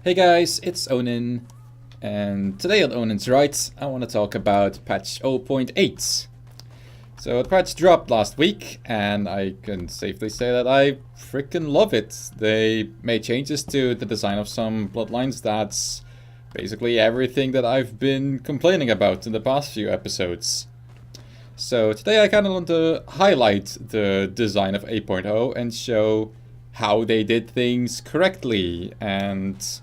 Hey guys, it's Onin, and today on Onin's Rite, I want to talk about patch 0.8. So the patch dropped last week, and I can safely say that I freaking love it. They made changes to the design of some bloodlines that's basically everything that I've been complaining about in the past few episodes. So today I kind of want to highlight the design of 8.0 and show how they did things correctly and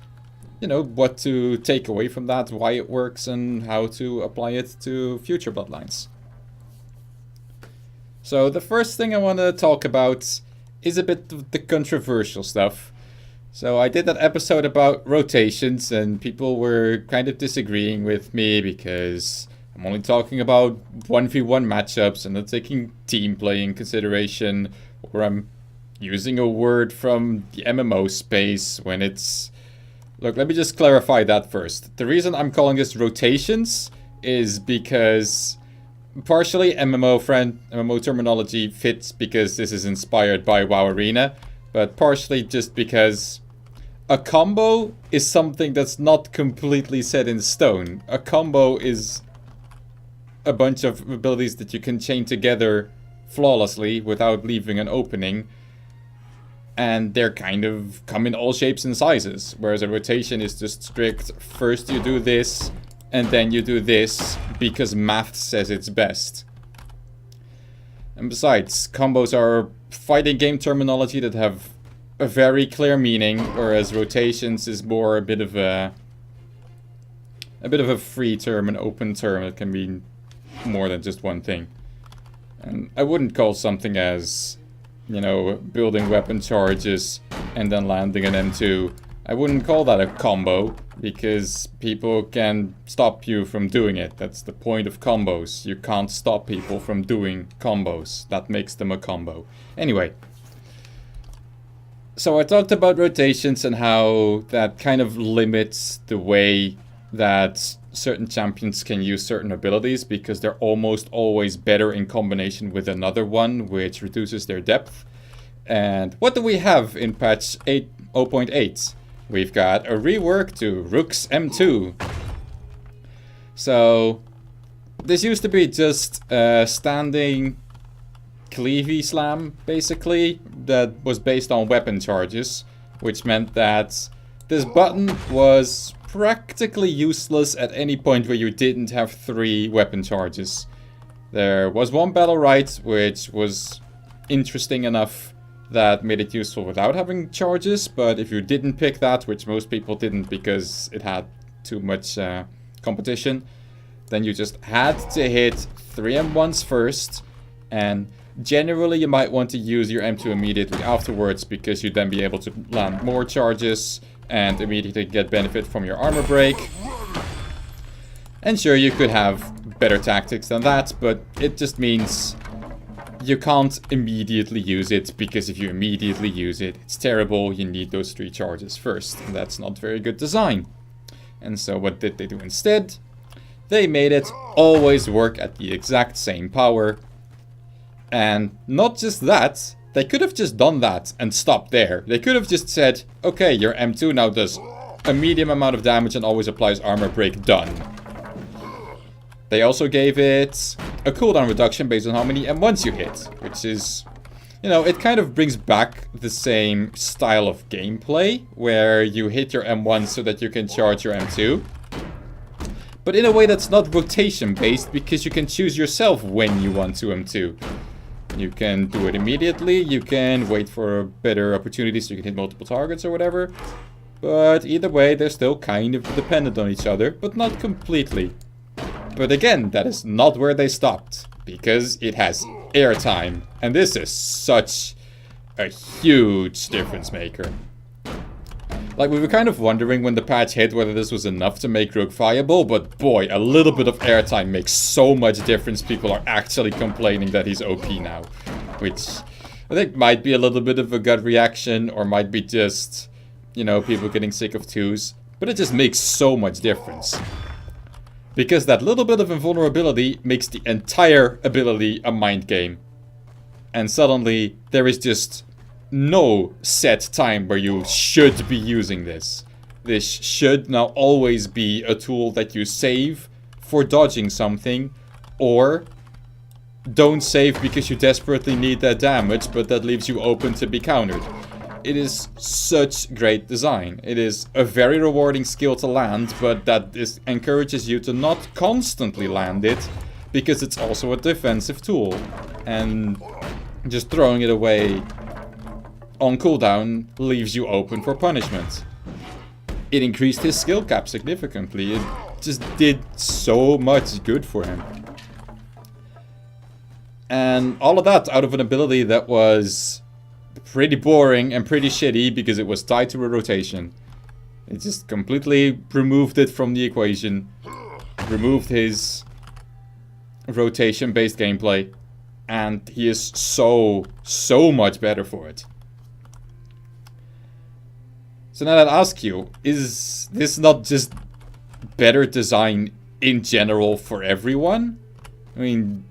what to take away from that, why it works, and how to apply it to future bloodlines. So the first thing I want to talk about is a bit of the controversial stuff. So I did that episode about rotations, and people were kind of disagreeing with me because I'm only talking about 1v1 matchups and not taking team play in consideration, or I'm using a word from the MMO space when it's... Look, let me just clarify that first. The reason I'm calling this rotations is because partially MMO terminology fits because this is inspired by WoW Arena, but partially just because a combo is something that's not completely set in stone. A combo is a bunch of abilities that you can chain together flawlessly without leaving an opening. And they're kind of come in all shapes and sizes. Whereas a rotation is just strict, first you do this, and then you do this, because math says it's best. And besides, combos are fighting game terminology that have a very clear meaning, whereas rotations is more a bit of a free term, an open term that can mean more than just one thing. And I wouldn't call something as, building weapon charges and then landing an M2. I wouldn't call that a combo, because people can stop you from doing it. That's the point of combos. You can't stop people from doing combos. That makes them a combo. Anyway. So I talked about rotations and how that kind of limits the way that certain champions can use certain abilities, because they're almost always better in combination with another one, which reduces their depth. And what do we have in patch 0.8? We've got a rework to Rook's M2. So this used to be just a standing cleavy slam, basically, that was based on weapon charges, which meant that this button was practically useless at any point where you didn't have 3 weapon charges. There was one battle Rite, which was interesting enough that made it useful without having charges, but if you didn't pick that, which most people didn't because it had too much competition, then you just had to hit 3 M1s first, and generally you might want to use your M2 immediately afterwards, because you'd then be able to land more charges and immediately get benefit from your armor break. And sure, you could have better tactics than that, but it just means you can't immediately use it, because if you immediately use it, it's terrible. You need those 3 charges first, and that's not very good design. And so what did they do instead? They made it always work at the exact same power. And not just that, they could have just done that and stopped there. They could have just said, okay, your M2 now does a medium amount of damage and always applies armor break, done. They also gave it a cooldown reduction based on how many M1s you hit, which is, it kind of brings back the same style of gameplay, where you hit your M1 so that you can charge your M2. But in a way that's not rotation based, because you can choose yourself when you want to M2. You can do it immediately, you can wait for a better opportunity so you can hit multiple targets or whatever. But either way, they're still kind of dependent on each other, but not completely. But again, that is not where they stopped, because it has airtime, and this is such a huge difference maker. Like, we were kind of wondering when the patch hit whether this was enough to make Rook viable, but boy, a little bit of airtime makes so much difference. People are actually complaining that he's OP now, which I think might be a little bit of a gut reaction, or might be just, people getting sick of 2s, but it just makes so much difference. Because that little bit of invulnerability makes the entire ability a mind game. And suddenly, there is just no set time where you should be using this. This should now always be a tool that you save for dodging something, or don't save because you desperately need that damage, but that leaves you open to be countered. It is such great design. It is a very rewarding skill to land, but that encourages you to not constantly land it, because it's also a defensive tool. And just throwing it away on cooldown leaves you open for punishment. It increased his skill cap significantly. It just did so much good for him. And all of that out of an ability that was pretty boring and pretty shitty because it was tied to a rotation. It just completely removed it from the equation. Removed his rotation-based gameplay. And he is so much better for it. So now I'd ask you, is this not just better design in general for everyone? I mean,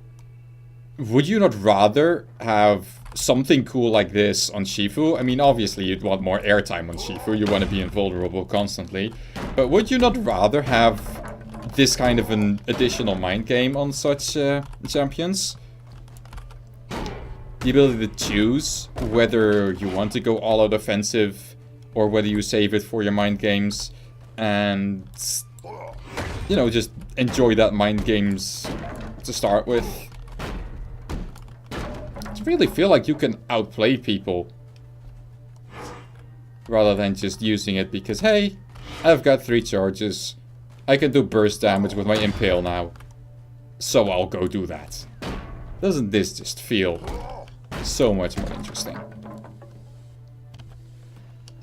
would you not rather have something cool like this on Shifu? I mean, obviously you'd want more airtime on Shifu, you want to be invulnerable constantly. But would you not rather have this kind of an additional mind game on such champions? The ability to choose whether you want to go all out offensive or whether you save it for your mind games and, you know, just enjoy that mind games to start with. I really feel like you can outplay people rather than just using it because, hey, I've got 3 charges. I can do burst damage with my impale now, so I'll go do that. Doesn't this just feel so much more interesting?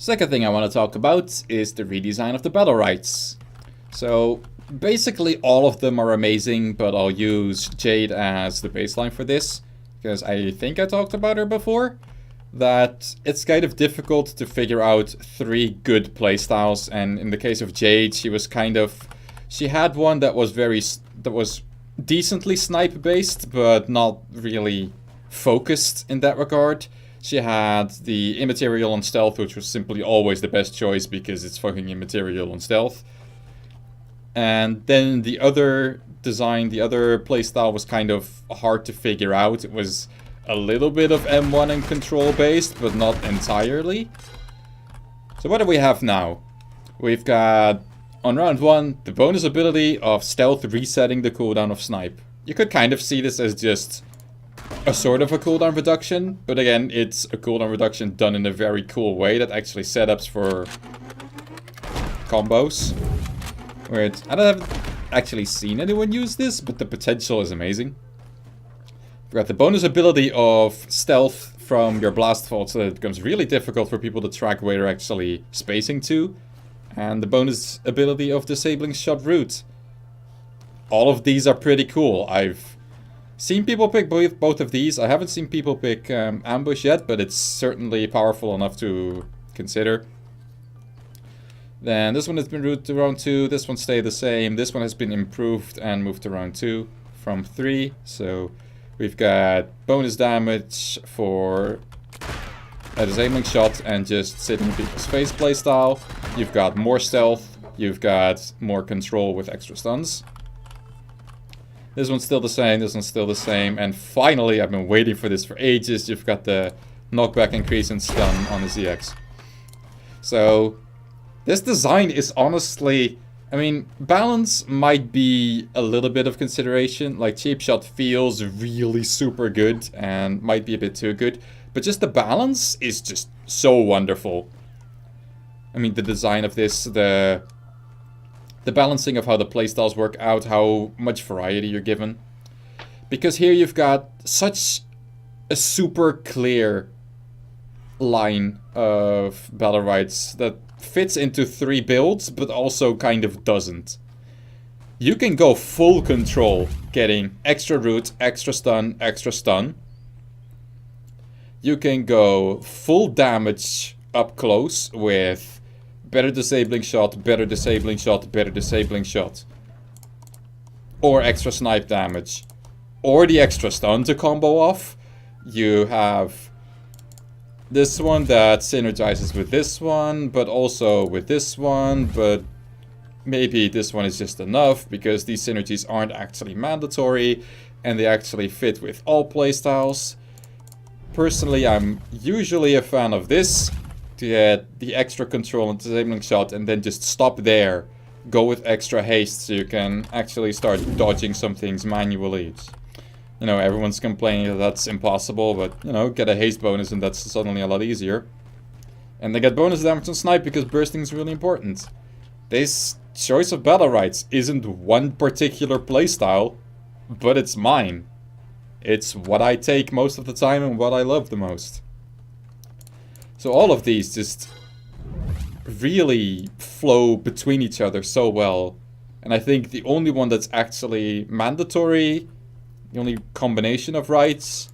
Second thing I want to talk about is the redesign of the battle rites. So basically all of them are amazing, but I'll use Jade as the baseline for this, because I think I talked about her before, that it's kind of difficult to figure out 3 good playstyles, and in the case of Jade, she had one that was decently snipe based, but not really focused in that regard. She had the immaterial on stealth, which was simply always the best choice because it's fucking immaterial on stealth. And then the other design, the other playstyle was kind of hard to figure out. It was a little bit of M1 and control based, but not entirely. So what do we have now? We've got, on round 1, the bonus ability of stealth resetting the cooldown of snipe. You could kind of see this as just a sort of a cooldown reduction, but again, it's a cooldown reduction done in a very cool way that actually setups for combos. Where I don't have actually seen anyone use this, but the potential is amazing. We've got the bonus ability of stealth from your blast vault, so that it becomes really difficult for people to track where you're actually spacing to. And the bonus ability of disabling shot route. All of these are pretty cool. I've seen people pick both of these. I haven't seen people pick ambush yet, but it's certainly powerful enough to consider. Then this one has been moved to round 2, this one stayed the same, this one has been improved and moved to round 2 from 3. So we've got bonus damage for a disabling shot and just sitting in people's face playstyle. You've got more stealth, you've got more control with extra stuns. This one's still the same, this one's still the same, and finally, I've been waiting for this for ages, you've got the knockback increase in stun on the ZX. So this design is honestly, I mean, balance might be a little bit of consideration. Like, cheap shot feels really super good and might be a bit too good. But just the balance is just so wonderful. I mean, the design of this, the balancing of how the playstyles work out, how much variety you're given. Because here you've got such a super clear line of battle rights that fits into 3 builds, but also kind of doesn't. You can go full control, getting extra root, extra stun, extra stun. You can go full damage up close with better disabling shot, better disabling shot, better disabling shot. Or extra snipe damage. Or the extra stun to combo off. You have this one that synergizes with this one, but also with this one, but maybe this one is just enough because these synergies aren't actually mandatory and they actually fit with all playstyles. Personally, I'm usually a fan of this to get the extra control and disabling shot and then just stop there. Go with extra haste so you can actually start dodging some things manually. You know, everyone's complaining that that's impossible, but, you know, get a haste bonus and that's suddenly a lot easier. And they get bonus damage on snipe because bursting is really important. This choice of battle rights isn't one particular playstyle, but it's mine. It's what I take most of the time and what I love the most. So all of these just really flow between each other so well. And I think the only one that's actually mandatory, the only combination of rights,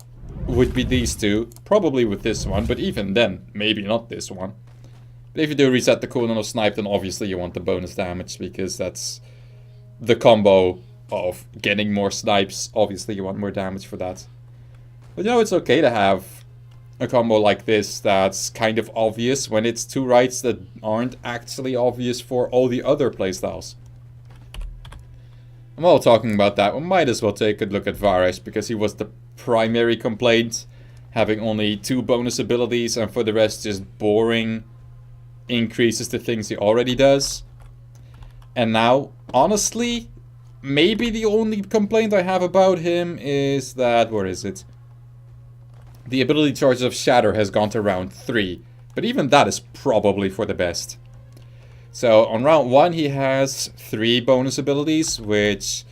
would be these two. Probably with this one, but even then, maybe not this one. But if you do reset the cooldown of snipe, then obviously you want the bonus damage, because that's the combo of getting more snipes. Obviously you want more damage for that. But you know, it's okay to have a combo like this that's kind of obvious when it's two rights that aren't actually obvious for all the other playstyles. And while talking about that, we might as well take a look at Vares, because he was the primary complaint, having only 2 bonus abilities and for the rest just boring increases to things he already does. And now, honestly, maybe the only complaint I have about him is that, where is it? The ability charge of Shatter has gone to round 3, but even that is probably for the best. So on round 1 he has 3 bonus abilities, which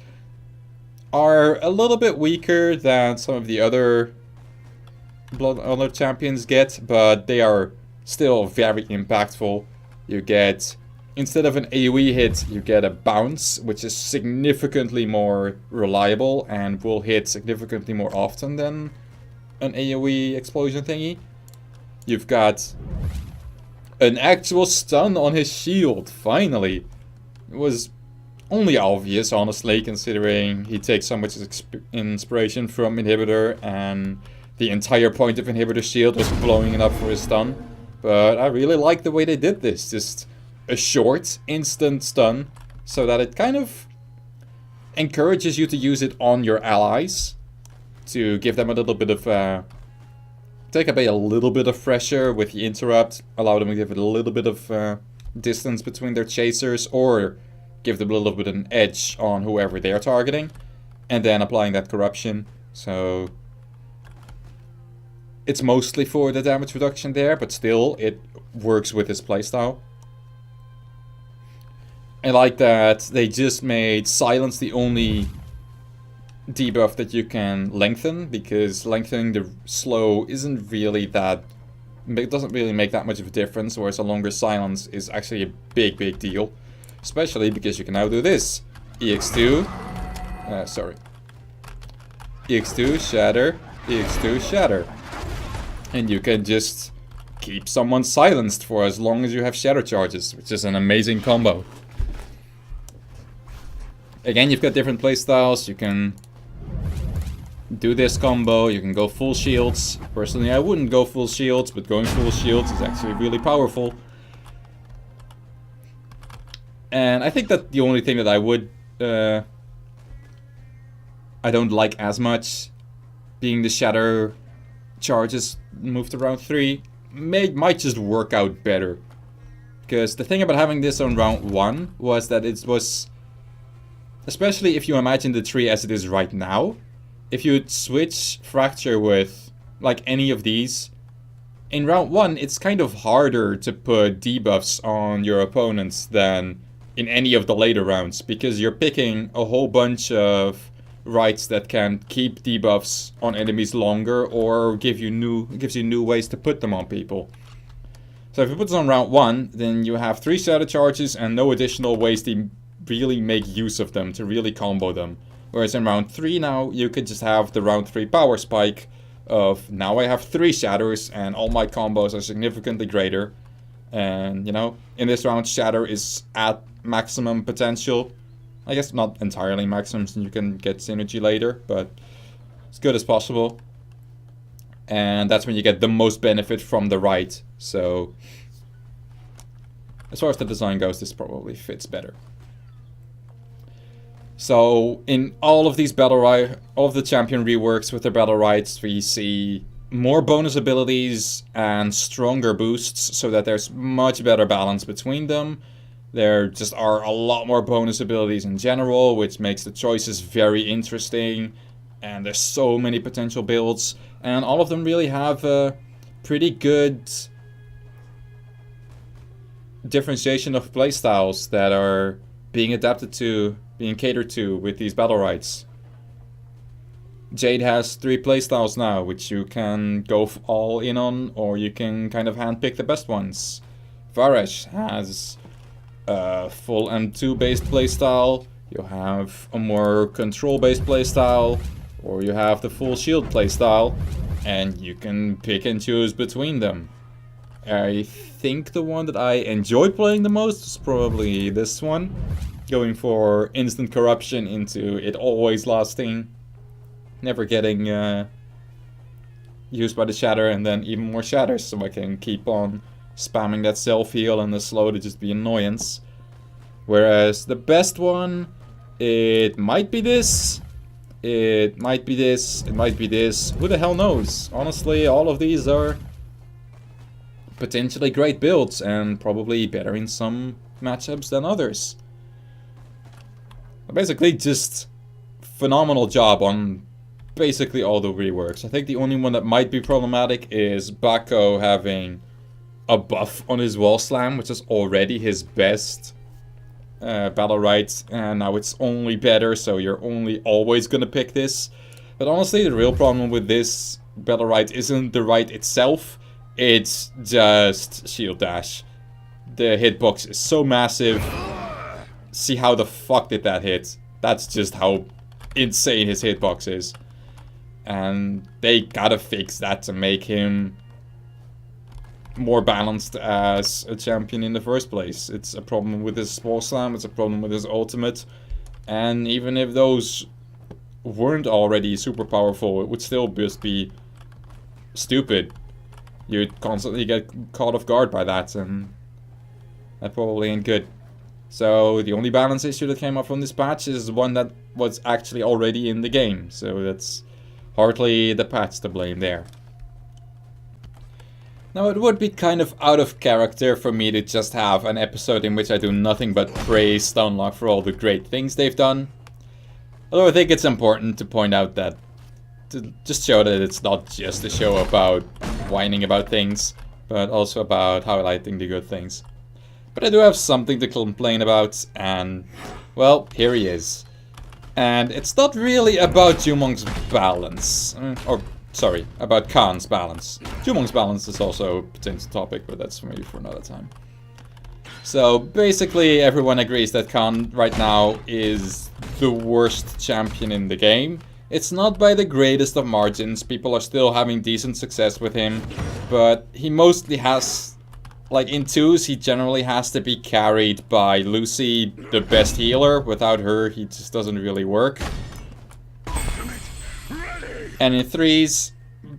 are a little bit weaker than some of the other champions get, but they are still very impactful. You get, instead of an AoE hit, you get a bounce, which is significantly more reliable and will hit significantly more often than an AoE explosion thingy. You've got an actual stun on his shield, finally. It was only obvious, honestly, considering he takes so much inspiration from Inhibitor and the entire point of Inhibitor's shield was blowing it up for his stun. But I really like the way they did this. Just a short, instant stun, so that it kind of encourages you to use it on your allies, to give them a little bit of take away a little bit of pressure with the interrupt, allow them to give it a little bit of distance between their chasers, or give them a little bit of an edge on whoever they are targeting, and then applying that corruption. So it's mostly for the damage reduction there, but still it works with his playstyle. I like that they just made silence the only debuff that you can lengthen, because lengthening the slow isn't really that, it doesn't really make that much of a difference, whereas a longer silence is actually a big deal, especially because you can now do this. EX2, EX2, shatter, EX2, shatter, and you can just keep someone silenced for as long as you have shatter charges, which is an amazing combo. Again, you've got different playstyles. You can do this combo, you can go full shields. Personally, I wouldn't go full shields, but going full shields is actually really powerful. And I think that the only thing that I would I don't like as much, being the shatter charges moved to round 3, might just work out better. Because the thing about having this on round 1 was that it was, especially if you imagine the tree as it is right now, if you switch Fracture with, like, any of these, in round 1 it's kind of harder to put debuffs on your opponents than in any of the later rounds, because you're picking a whole bunch of rights that can keep debuffs on enemies longer, or gives you new ways to put them on people. So if you put this on round 1, then you have 3 shadow charges and no additional ways to really make use of them, to really combo them. Whereas in round 3 now, you could just have the round 3 power spike of, now I have 3 shatters and all my combos are significantly greater. And, you know, in this round, shatter is at maximum potential. I guess not entirely maximum, since you can get synergy later, but as good as possible. And that's when you get the most benefit from the Rite. So, as far as the design goes, this probably fits better. So, in all of these all of the champion reworks with their battle rights, we see more bonus abilities and stronger boosts, so that there's much better balance between them. There just are a lot more bonus abilities in general, which makes the choices very interesting. And there's so many potential builds, and all of them really have a pretty good differentiation of playstyles that are being adapted to, being catered to with these battle rights. Jade has 3 playstyles now, which you can go all in on, or you can kind of handpick the best ones. Varesh has a full M2 based playstyle, you have a more control based playstyle, or you have the full shield playstyle, and you can pick and choose between them. I think the one that I enjoy playing the most is probably this one, going for instant corruption into it always lasting, never getting used by the shatter, and then even more shatters, so I can keep on spamming that self-heal and the slow to just be annoyance. Whereas the best one, it might be this, it might be this, it might be this, who the hell knows? Honestly, all of these are potentially great builds and probably better in some matchups than others. Basically, just phenomenal job on basically all the reworks. I think the only one that might be problematic is Bako having a buff on his wall slam, which is already his best battle rights, and now it's only better, so you're only always gonna pick this. But honestly, the real problem with this battle right isn't the right itself, it's just shield dash. The hitbox is so massive. See how the fuck did that hit? That's just how insane his hitbox is. And they gotta fix that to make him more balanced as a champion in the first place. It's a problem with his wall slam, it's a problem with his ultimate, and even if those weren't already super powerful, it would still just be stupid. You'd constantly get caught off guard by that, and that probably ain't good. So the only balance issue that came up from this patch is one that was actually already in the game, so that's hardly the patch to blame there. Now, it would be kind of out of character for me to just have an episode in which I do nothing but praise Stonelock for all the great things they've done. Although I think it's important to point out that, to just show that it's not just a show about whining about things, but also about highlighting the good things. But I do have something to complain about, and, well, here he is. And it's not really about Jumong's balance, sorry, about Kaan's balance. Jumong's balance is also a potential topic, but that's maybe for another time. So basically everyone agrees that Kaan right now is the worst champion in the game. It's not by the greatest of margins, people are still having decent success with him, but he mostly has, like in twos, he generally has to be carried by Lucy, the best healer. Without her, he just doesn't really work. And in threes,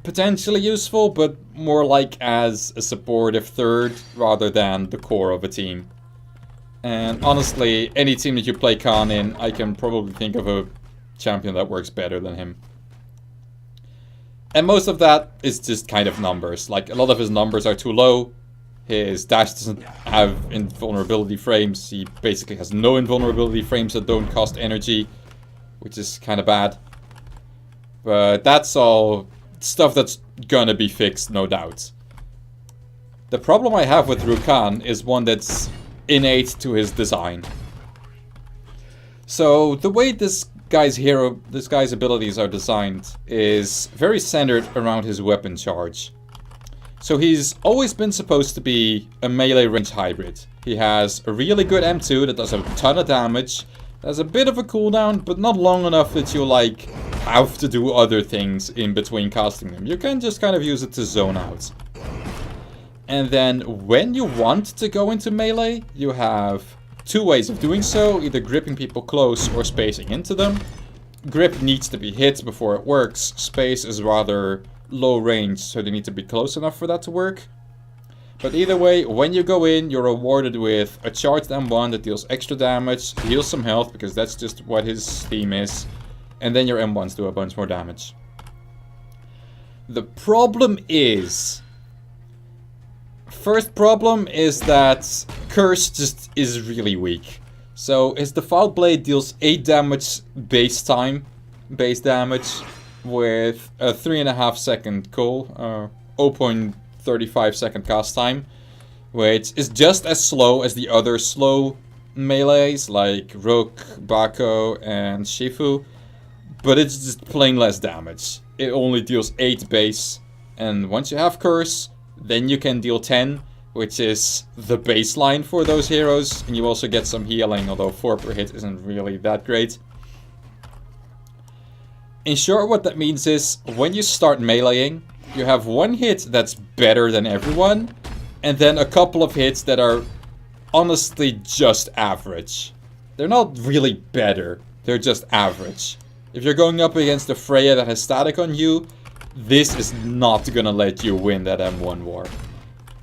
potentially useful, but more like as a supportive third rather than the core of a team. And honestly, any team that you play Kaan in, I can probably think of a champion that works better than him. And most of that is just kind of numbers. Like, a lot of his numbers are too low. His dash doesn't have invulnerability frames. He basically has no invulnerability frames that don't cost energy, which is kind of bad. But that's all stuff that's gonna be fixed, no doubt. The problem I have with Kaan is one that's innate to his design. So the way this guy's abilities are designed is very centered around his weapon charge. So he's always been supposed to be a melee range hybrid. He has a really good M2 that does a ton of damage, has a bit of a cooldown, but not long enough that you like have to do other things in between casting them. You can just kind of use it to zone out. And then when you want to go into melee, you have two ways of doing so, either gripping people close or spacing into them. Grip needs to be hit before it works. Space is rather low range, so they need to be close enough for that to work. But either way, when you go in, you're rewarded with a charged M1 that deals extra damage, heals some health, because that's just what his theme is, and then your M1s do a bunch more damage. The problem is... First problem is that Curse just is really weak. So his default blade deals 8 damage base damage, with a 3.5 second cool, 0.35 second cast time, which is just as slow as the other slow melees like Rook, Bako, and Shifu, but it's just plain less damage. It only deals 8 base, and once you have Curse, then you can deal 10, which is the baseline for those heroes, and you also get some healing, although 4 per hit isn't really that great. In short, what that means is, when you start meleeing, you have one hit that's better than everyone, and then a couple of hits that are honestly just average. They're not really better, they're just average. If you're going up against a Freya that has static on you, this is not gonna let you win that M1 war.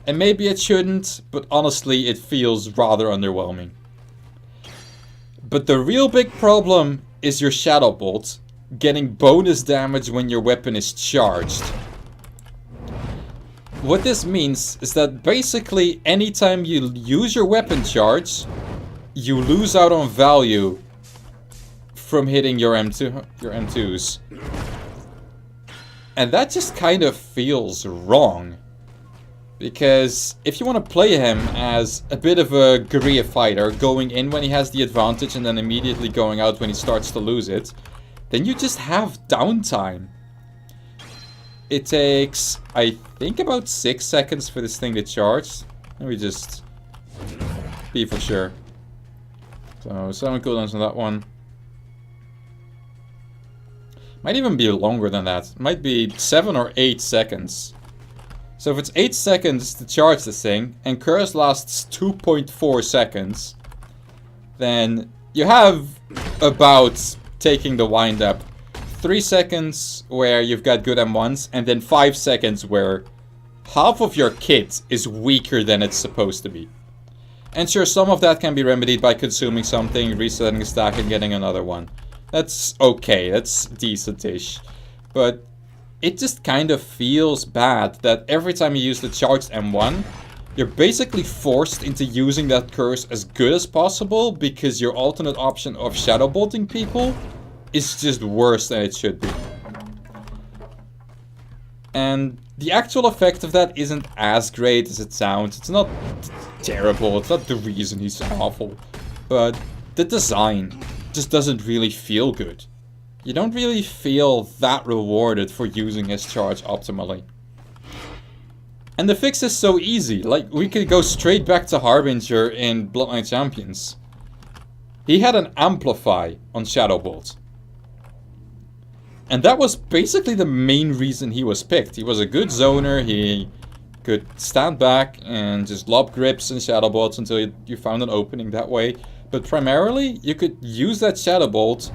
And maybe it shouldn't, but honestly it feels rather underwhelming. But the real big problem is your Shadow Bolt getting bonus damage when your weapon is charged. What this means is that basically anytime you use your weapon charge, you lose out on value from hitting your M2s. And that just kind of feels wrong. Because if you want to play him as a bit of a guerrilla fighter, going in when he has the advantage and then immediately going out when he starts to lose it, then you just have downtime. It takes, I think, about 6 seconds for this thing to charge. Let me just be for sure. So 7 cooldowns on that one. Might even be longer than that. It might be 7 or 8 seconds. So if it's 8 seconds to charge this thing, and Curse lasts 2.4 seconds, then you have about, taking the wind up, 3 seconds where you've got good M1s, and then 5 seconds where half of your kit is weaker than it's supposed to be. And sure, some of that can be remedied by consuming something, resetting a stack, and getting another one. That's okay, that's decent-ish. But it just kind of feels bad that every time you use the charged M1, you're basically forced into using that curse as good as possible because your alternate option of shadow bolting people is just worse than it should be. And the actual effect of that isn't as great as it sounds. It's not terrible, it's not the reason he's awful. But the design just doesn't really feel good. You don't really feel that rewarded for using his charge optimally. And the fix is so easy. Like, we could go straight back to Harbinger in Bloodline Champions. He had an Amplify on Shadow Bolt. And that was basically the main reason he was picked. He was a good zoner, he could stand back and just lob grips and Shadow Bolts until you found an opening that way. But primarily, you could use that Shadow Bolt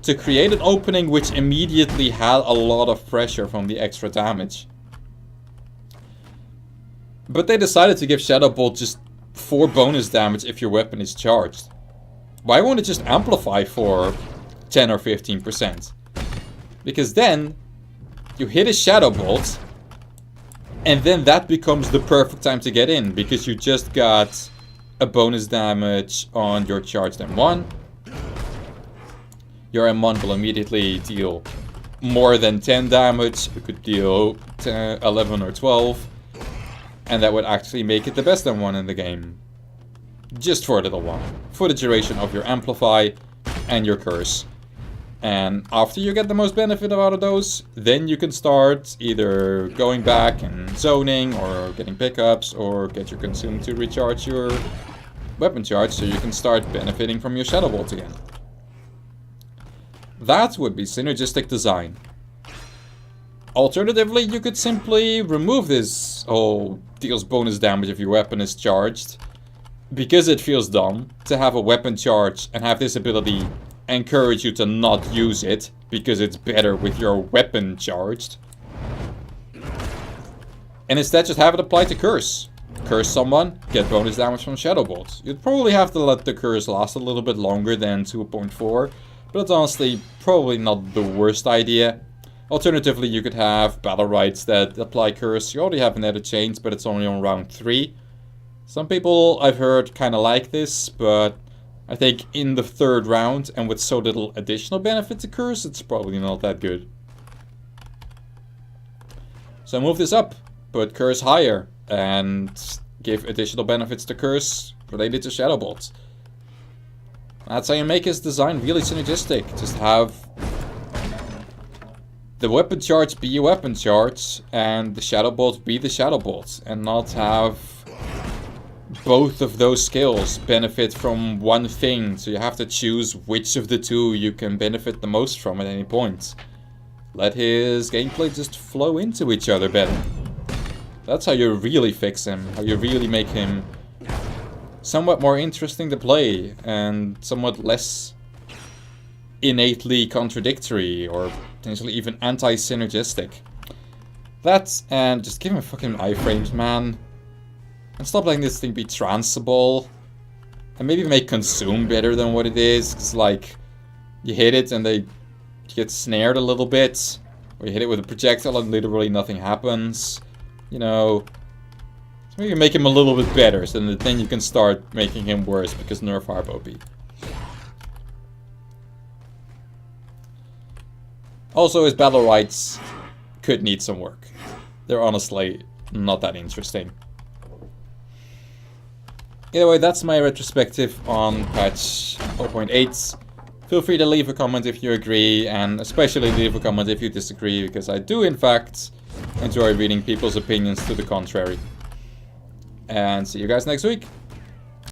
to create an opening which immediately had a lot of pressure from the extra damage. But they decided to give Shadow Bolt just 4 bonus damage if your weapon is charged. Why won't it just amplify for 10 or 15%? Because then, you hit a Shadow Bolt, and then that becomes the perfect time to get in, because you just got a bonus damage on your charged M1. Your M1 will immediately deal more than 10 damage. It could deal 10, 11 or 12. And that would actually make it the best M1 in the game. Just for a little while. For the duration of your Amplify and your Curse. And after you get the most benefit out of those, then you can start either going back and zoning, or getting pickups, or get your Consume to recharge your weapon charge so you can start benefiting from your Shadow Bolt again. That would be synergistic design. Alternatively, you could simply remove this whole deals bonus damage if your weapon is charged, because it feels dumb to have a weapon charge and have this ability encourage you to not use it because it's better with your weapon charged. And instead just have it applied to Curse. Curse someone, get bonus damage from Shadow Bolt. You'd probably have to let the Curse last a little bit longer than 2.4, but it's honestly probably not the worst idea. Alternatively, you could have Battle Rites that apply Curse. You already have Nether Chains, but it's only on round 3. Some people I've heard kind of like this, but I think in the 3rd round, and with so little additional benefit to Curse, it's probably not that good. So move this up, put Curse higher, and give additional benefits to Curse related to Shadow Bolt. That's how you make his design really synergistic. Just have the weapon charge be a weapon charge, and the Shadow Bolt be the Shadow Bolt, and not have both of those skills benefit from one thing, so you have to choose which of the two you can benefit the most from at any point. Let his gameplay just flow into each other better. That's how you really fix him, how you really make him somewhat more interesting to play, and somewhat less innately contradictory, or potentially even anti-synergistic. That, and just give him fucking iframes, man. And stop letting this thing be transable. And maybe make consume better than what it is, because like, you hit it and they get snared a little bit, or you hit it with a projectile and literally nothing happens. You know, so maybe make him a little bit better, so then you can start making him worse, because nerf harp OP. Also, his battle rights could need some work. They're honestly not that interesting. Either way, that's my retrospective on patch 0.8. Feel free to leave a comment if you agree, and especially leave a comment if you disagree, because I do in fact enjoy reading people's opinions to the contrary. And see you guys next week.